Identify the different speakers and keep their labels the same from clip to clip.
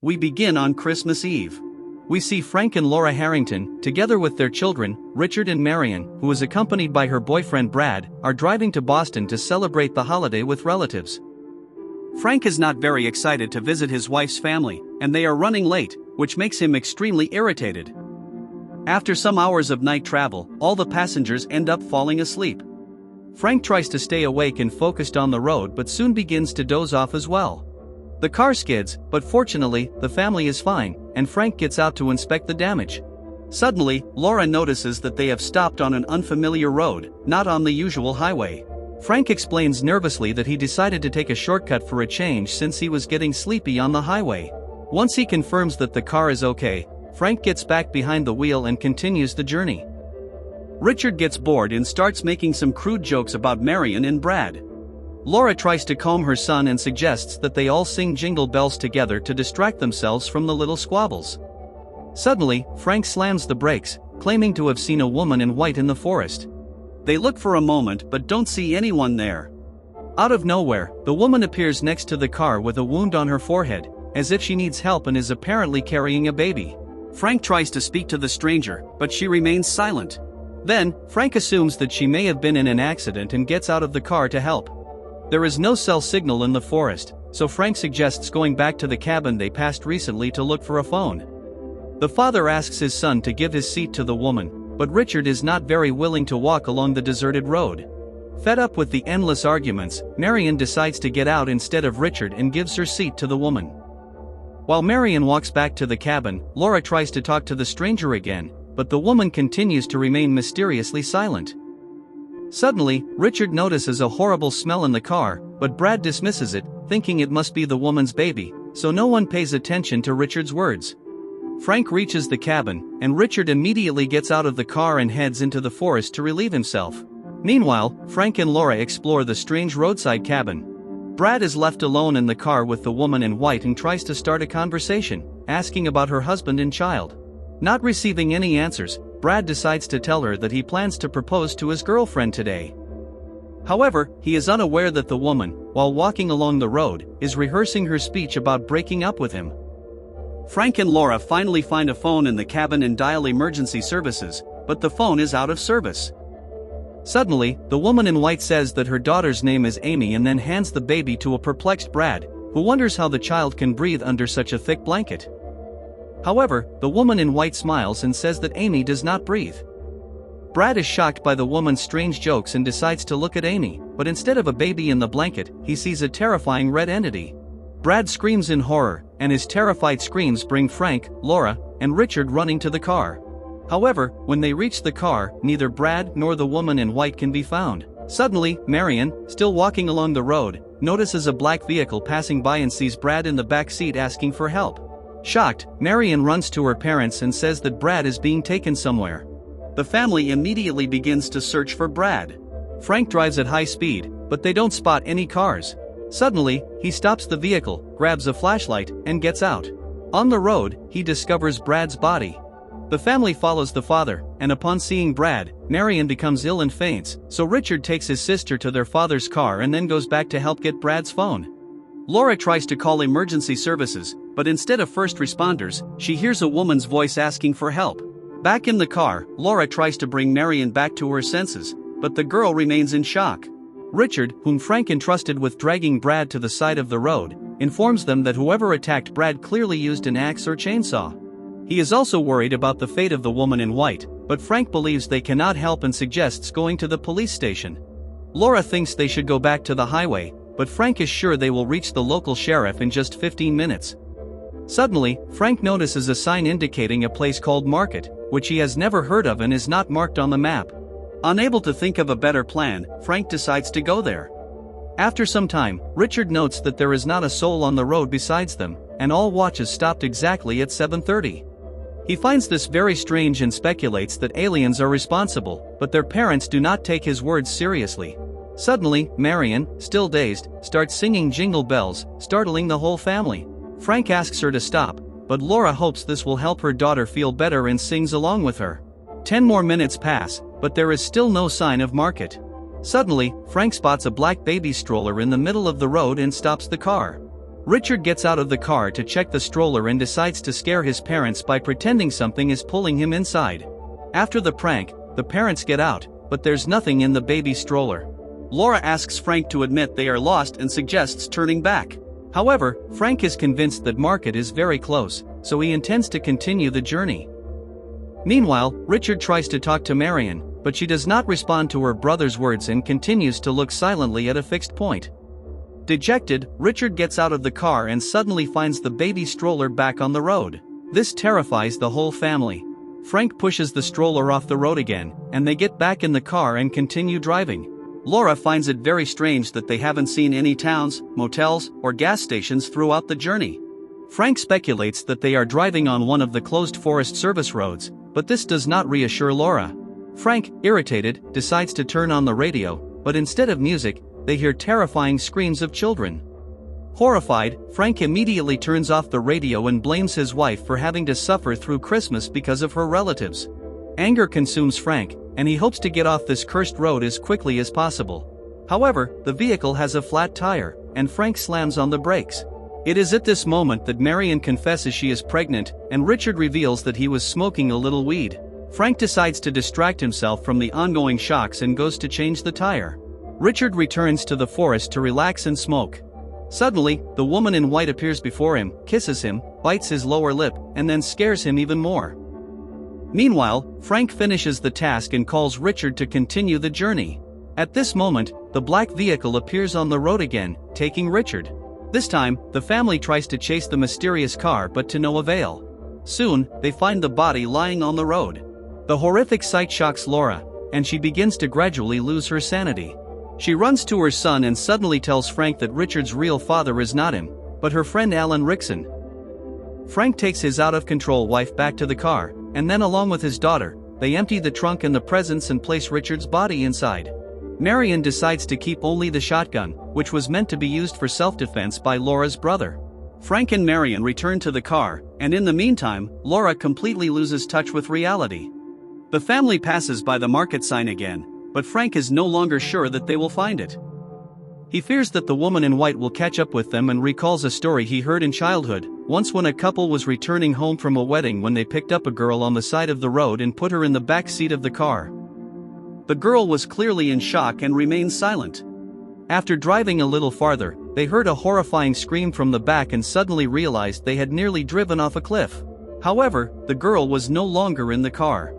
Speaker 1: We begin on Christmas Eve. We see Frank and Laura Harrington, together with their children, Richard and Marion, who is accompanied by her boyfriend Brad, are driving to Boston to celebrate the holiday with relatives. Frank is not very excited to visit his wife's family, and they are running late, which makes him extremely irritated. After some hours of night travel, all the passengers end up falling asleep. Frank tries to stay awake and focused on the road but soon begins to doze off as well. The car skids, but fortunately, the family is fine, and Frank gets out to inspect the damage. Suddenly, Laura notices that they have stopped on an unfamiliar road, not on the usual highway. Frank explains nervously that he decided to take a shortcut for a change since he was getting sleepy on the highway. Once he confirms that the car is okay, Frank gets back behind the wheel and continues the journey. Richard gets bored and starts making some crude jokes about Marion and Brad. Laura tries to calm her son and suggests that they all sing Jingle Bells together to distract themselves from the little squabbles. Suddenly, Frank slams the brakes, claiming to have seen a woman in white in the forest. They look for a moment but don't see anyone there. Out of nowhere, the woman appears next to the car with a wound on her forehead, as if she needs help and is apparently carrying a baby. Frank tries to speak to the stranger, but she remains silent. Then, Frank assumes that she may have been in an accident and gets out of the car to help. There is no cell signal in the forest, so Frank suggests going back to the cabin they passed recently to look for a phone. The father asks his son to give his seat to the woman, but Richard is not very willing to walk along the deserted road. Fed up with the endless arguments, Marion decides to get out instead of Richard and gives her seat to the woman. While Marion walks back to the cabin, Laura tries to talk to the stranger again, but the woman continues to remain mysteriously silent. Suddenly, Richard notices a horrible smell in the car, but Brad dismisses it, thinking it must be the woman's baby, so no one pays attention to Richard's words. Frank reaches the cabin, and Richard immediately gets out of the car and heads into the forest to relieve himself. Meanwhile, Frank and Laura explore the strange roadside cabin. Brad is left alone in the car with the woman in white and tries to start a conversation, asking about her husband and child. Not receiving any answers, Brad decides to tell her that he plans to propose to his girlfriend today. However, he is unaware that the woman, while walking along the road, is rehearsing her speech about breaking up with him. Frank and Laura finally find a phone in the cabin and dial emergency services, but the phone is out of service. Suddenly, the woman in white says that her daughter's name is Amy and then hands the baby to a perplexed Brad, who wonders how the child can breathe under such a thick blanket. However, the woman in white smiles and says that Amy does not breathe. Brad is shocked by the woman's strange jokes and decides to look at Amy, but instead of a baby in the blanket, he sees a terrifying red entity. Brad screams in horror, and his terrified screams bring Frank, Laura, and Richard running to the car. However, when they reach the car, neither Brad nor the woman in white can be found. Suddenly, Marion, still walking along the road, notices a black vehicle passing by and sees Brad in the back seat asking for help. Shocked, Marion runs to her parents and says that Brad is being taken somewhere. The family immediately begins to search for Brad. Frank drives at high speed, but they don't spot any cars. Suddenly, he stops the vehicle, grabs a flashlight, and gets out. On the road, he discovers Brad's body. The family follows the father, and upon seeing Brad, Marion becomes ill and faints, so Richard takes his sister to their father's car and then goes back to help get Brad's phone. Laura tries to call emergency services, but instead of first responders, she hears a woman's voice asking for help. Back in the car, Laura tries to bring Marion back to her senses, but the girl remains in shock. Richard, whom Frank entrusted with dragging Brad to the side of the road, informs them that whoever attacked Brad clearly used an axe or chainsaw. He is also worried about the fate of the woman in white, but Frank believes they cannot help and suggests going to the police station. Laura thinks they should go back to the highway, but Frank is sure they will reach the local sheriff in just 15 minutes. Suddenly, Frank notices a sign indicating a place called Market, which he has never heard of and is not marked on the map. Unable to think of a better plan, Frank decides to go there. After some time, Richard notes that there is not a soul on the road besides them, and all watches stopped exactly at 7:30. He finds this very strange and speculates that aliens are responsible, but their parents do not take his words seriously. Suddenly, Marion, still dazed, starts singing Jingle Bells, startling the whole family. Frank asks her to stop, but Laura hopes this will help her daughter feel better and sings along with her. 10 more minutes pass, but there is still no sign of Market. Suddenly, Frank spots a black baby stroller in the middle of the road and stops the car. Richard gets out of the car to check the stroller and decides to scare his parents by pretending something is pulling him inside. After the prank, the parents get out, but there's nothing in the baby stroller. Laura asks Frank to admit they are lost and suggests turning back. However, Frank is convinced that Market is very close, so he intends to continue the journey. Meanwhile, Richard tries to talk to Marion, but she does not respond to her brother's words and continues to look silently at a fixed point. Dejected, Richard gets out of the car and suddenly finds the baby stroller back on the road. This terrifies the whole family. Frank pushes the stroller off the road again, and they get back in the car and continue driving. Laura finds it very strange that they haven't seen any towns, motels, or gas stations throughout the journey. Frank speculates that they are driving on one of the closed Forest Service roads, but this does not reassure Laura. Frank, irritated, decides to turn on the radio, but instead of music, they hear terrifying screams of children. Horrified, Frank immediately turns off the radio and blames his wife for having to suffer through Christmas because of her relatives. Anger consumes Frank, and he hopes to get off this cursed road as quickly as possible. However, the vehicle has a flat tire, and Frank slams on the brakes. It is at this moment that Marion confesses she is pregnant, and Richard reveals that he was smoking a little weed. Frank decides to distract himself from the ongoing shocks and goes to change the tire. Richard returns to the forest to relax and smoke. Suddenly, the woman in white appears before him, kisses him, bites his lower lip, and then scares him even more. Meanwhile, Frank finishes the task and calls Richard to continue the journey. At this moment, the black vehicle appears on the road again, taking Richard. This time, the family tries to chase the mysterious car but to no avail. Soon, they find the body lying on the road. The horrific sight shocks Laura, and she begins to gradually lose her sanity. She runs to her son and suddenly tells Frank that Richard's real father is not him, but her friend Alan Rickson. Frank takes his out-of-control wife back to the car, and then along with his daughter, they empty the trunk and the presents and place Richard's body inside. Marion decides to keep only the shotgun, which was meant to be used for self-defense by Laura's brother. Frank and Marion return to the car, and in the meantime, Laura completely loses touch with reality. The family passes by the market sign again, but Frank is no longer sure that they will find it. He fears that the woman in white will catch up with them and recalls a story he heard in childhood, once when a couple was returning home from a wedding when they picked up a girl on the side of the road and put her in the back seat of the car. The girl was clearly in shock and remained silent. After driving a little farther, they heard a horrifying scream from the back and suddenly realized they had nearly driven off a cliff. However, the girl was no longer in the car.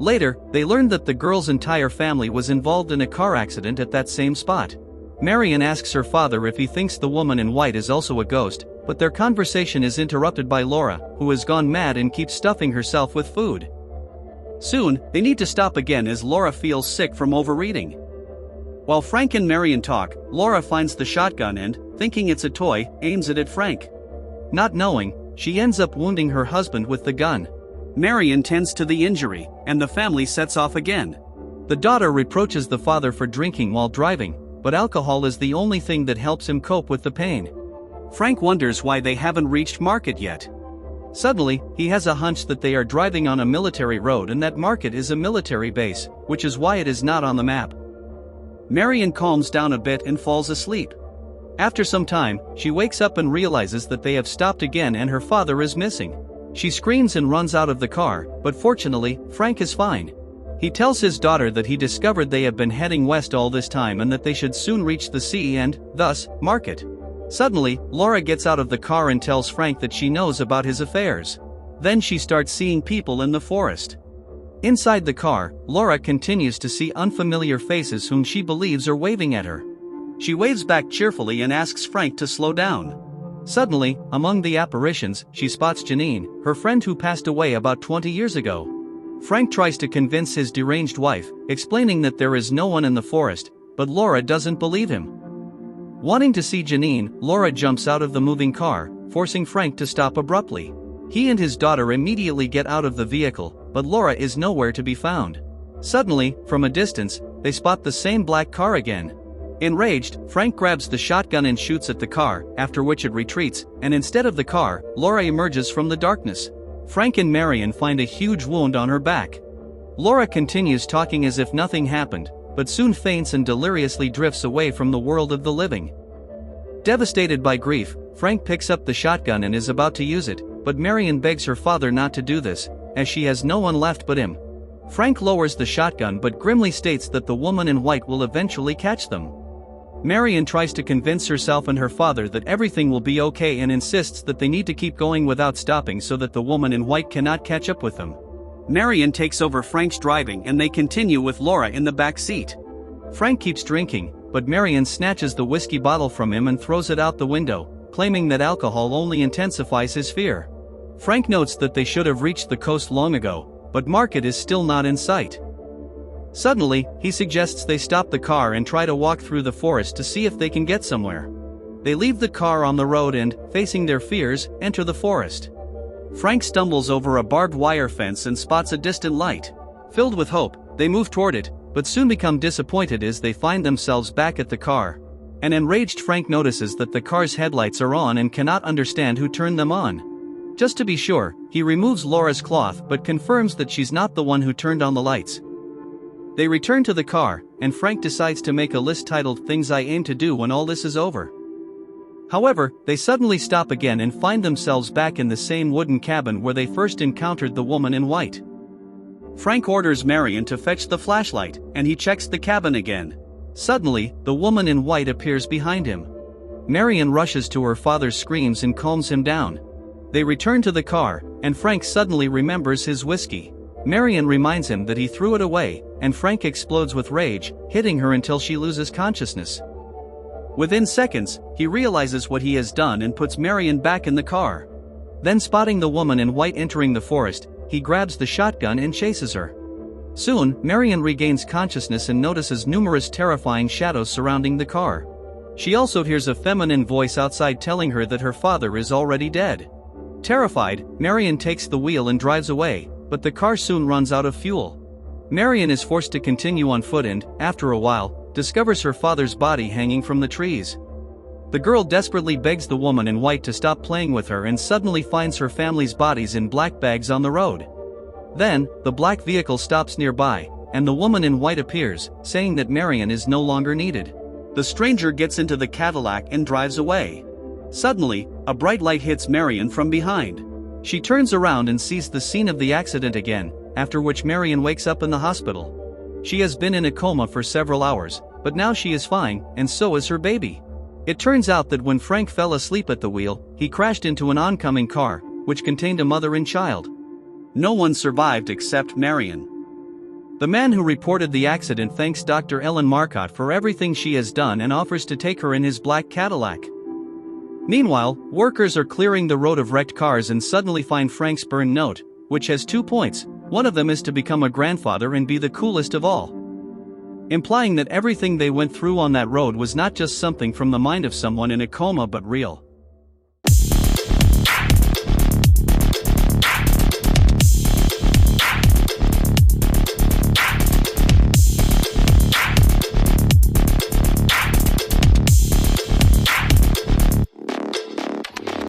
Speaker 1: Later, they learned that the girl's entire family was involved in a car accident at that same spot. Marion asks her father if he thinks the woman in white is also a ghost, but their conversation is interrupted by Laura, who has gone mad and keeps stuffing herself with food. Soon, they need to stop again as Laura feels sick from overeating. While Frank and Marion talk, Laura finds the shotgun and, thinking it's a toy, aims it at Frank. Not knowing, she ends up wounding her husband with the gun. Marion tends to the injury, and the family sets off again. The daughter reproaches the father for drinking while driving, but alcohol is the only thing that helps him cope with the pain. Frank wonders why they haven't reached Market yet. Suddenly, he has a hunch that they are driving on a military road and that Market is a military base, which is why it is not on the map. Marion calms down a bit and falls asleep. After some time, she wakes up and realizes that they have stopped again and her father is missing. She screams and runs out of the car, but fortunately, Frank is fine. He tells his daughter that he discovered they have been heading west all this time and that they should soon reach the sea and, thus, Market. Suddenly, Laura gets out of the car and tells Frank that she knows about his affairs. Then she starts seeing people in the forest. Inside the car, Laura continues to see unfamiliar faces whom she believes are waving at her. She waves back cheerfully and asks Frank to slow down. Suddenly, among the apparitions, she spots Janine, her friend who passed away about 20 years ago. Frank tries to convince his deranged wife, explaining that there is no one in the forest, but Laura doesn't believe him. Wanting to see Janine, Laura jumps out of the moving car, forcing Frank to stop abruptly. He and his daughter immediately get out of the vehicle, but Laura is nowhere to be found. Suddenly, from a distance, they spot the same black car again. Enraged, Frank grabs the shotgun and shoots at the car, after which it retreats, and instead of the car, Laura emerges from the darkness. Frank and Marion find a huge wound on her back. Laura continues talking as if nothing happened, but soon faints and deliriously drifts away from the world of the living. Devastated by grief, Frank picks up the shotgun and is about to use it, but Marion begs her father not to do this, as she has no one left but him. Frank lowers the shotgun but grimly states that the woman in white will eventually catch them. Marion tries to convince herself and her father that everything will be okay and insists that they need to keep going without stopping so that the woman in white cannot catch up with them. Marion takes over Frank's driving and they continue with Laura in the back seat. Frank keeps drinking, but Marion snatches the whiskey bottle from him and throws it out the window, claiming that alcohol only intensifies his fear. Frank notes that they should have reached the coast long ago, but Market is still not in sight. Suddenly, he suggests they stop the car and try to walk through the forest to see if they can get somewhere. They leave the car on the road and, facing their fears, enter the forest. Frank stumbles over a barbed wire fence and spots a distant light. Filled with hope, they move toward it, but soon become disappointed as they find themselves back at the car. An enraged Frank notices that the car's headlights are on and cannot understand who turned them on. Just to be sure, he removes Laura's cloth but confirms that she's not the one who turned on the lights. They return to the car, and Frank decides to make a list titled "Things I Aim to Do When All This Is Over." However, they suddenly stop again and find themselves back in the same wooden cabin where they first encountered the woman in white. Frank orders Marion to fetch the flashlight, and he checks the cabin again. Suddenly, the woman in white appears behind him. Marion rushes to her father's screams and calms him down. They return to the car, and Frank suddenly remembers his whiskey. Marion reminds him that he threw it away, and Frank explodes with rage, hitting her until she loses consciousness. Within seconds, he realizes what he has done and puts Marion back in the car. Then, spotting the woman in white entering the forest, he grabs the shotgun and chases her. Soon, Marion regains consciousness and notices numerous terrifying shadows surrounding the car. She also hears a feminine voice outside telling her that her father is already dead. Terrified, Marion takes the wheel and drives away, but the car soon runs out of fuel. Marion is forced to continue on foot and, after a while, discovers her father's body hanging from the trees. The girl desperately begs the woman in white to stop playing with her and suddenly finds her family's bodies in black bags on the road. Then, the black vehicle stops nearby, and the woman in white appears, saying that Marion is no longer needed. The stranger gets into the Cadillac and drives away. Suddenly, a bright light hits Marion from behind. She turns around and sees the scene of the accident again, after which Marion wakes up in the hospital. She has been in a coma for several hours, but now she is fine, and so is her baby. It turns out that when Frank fell asleep at the wheel, he crashed into an oncoming car, which contained a mother and child. No one survived except Marion. The man who reported the accident thanks Dr. Ellen Marcotte for everything she has done and offers to take her in his black Cadillac. Meanwhile, workers are clearing the road of wrecked cars and suddenly find Frank's burned note, which has 2 points. One of them is to become a grandfather and be the coolest of all. Implying that everything they went through on that road was not just something from the mind of someone in a coma but real.